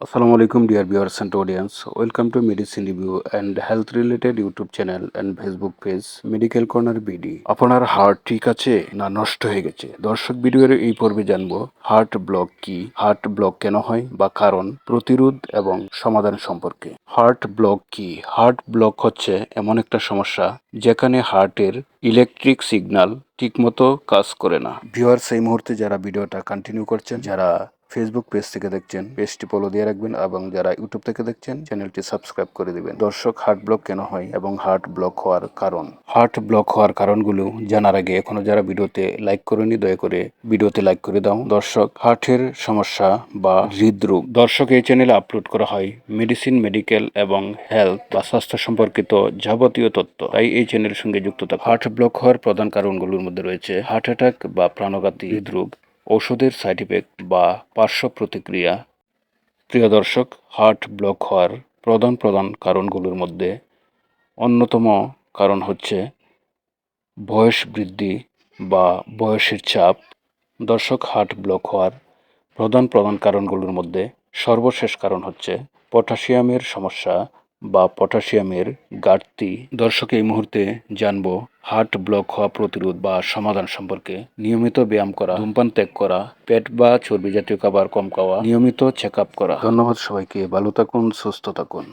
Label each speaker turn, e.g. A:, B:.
A: Assalamu alaikum dear viewers and audience. Welcome to Medicine Review and Health Related YouTube channel and Facebook page Medical Corner BD. আপনার heart ঠিক আছে না নষ্ট হয়ে গেছে? দর্শক ভিডিওর এই পর্বে জানবো হার্ট ব্লক কি, হার্ট ব্লক কেন হয় বা কারণ, প্রতিরোধ এবং সমাধান সম্পর্কে। হার্ট ব্লক কি? হার্ট ব্লক হচ্ছে এমন একটা সমস্যা যেখানে হার্টের ইলেকট্রিক সিগন্যাল ঠিকমতো কাজ করে না। ভিউয়ার্স, এই মুহূর্তে যারা ভিডিওটা কন্টিনিউ করছেন, যারা ফেসবুক পেজ থেকে দেখছেন পেজটি ফলো দিয়ে রাখবেন এবং যারা ইউটিউব থেকে দেখছেন চ্যানেলটি সাবস্ক্রাইব করে দিবেন। দর্শক, হার্ট ব্লক কেন হয় এবং হার্ট ব্লক হওয়ার কারণ। হার্ট ব্লক হওয়ার কারণগুলো জানার আগে এখনো যারা ভিডিওতে লাইক করেনি দয়া করে ভিডিওতে লাইক করে দাও। দর্শক, হার্টের সমস্যা বা হৃদরোগ। দর্শক, এই চ্যানেলে আপলোড করা হয় মেডিসিন, মেডিকেল এবং হেলথ বা স্বাস্থ্য সম্পর্কিত যাবতীয় তথ্য, তাই এই চ্যানেলের সঙ্গে যুক্ত থাকুন। হার্ট ব্লক হওয়ার প্রধান কারণগুলোর মধ্যে রয়েছে হার্ট অ্যাটাক বা প্রাণঘাতী হৃদরোগ, ঔষধের সাইড ইফেক্ট বা পার্শ্ব প্রতিক্রিয়া। প্রিয় দর্শক, হার্ট ব্লক হওয়ার প্রধান কারণগুলোর মধ্যে অন্যতম কারণ হচ্ছে বয়স বৃদ্ধি বা বয়সের চাপ। দর্শক, হার্ট ব্লক হওয়ার প্রধান কারণগুলোর মধ্যে সর্বশেষ কারণ হচ্ছে পটাশিয়ামের সমস্যা বা পটাশিয়ামের ঘাটতি। দর্শক, এই মুহূর্তে জানবো হার্ট ব্লক হওয়া প্রতিরোধ বা সমাধান সম্পর্কে। নিয়মিত ব্যায়াম করা, ধূমপান ত্যাগ করা, পেট বা চর্বি জাতীয় খাবার কম খাওয়া, নিয়মিত চেক আপ করা। ধন্যবাদ সবাইকে, ভালো থাকুন, সুস্থ থাকুন।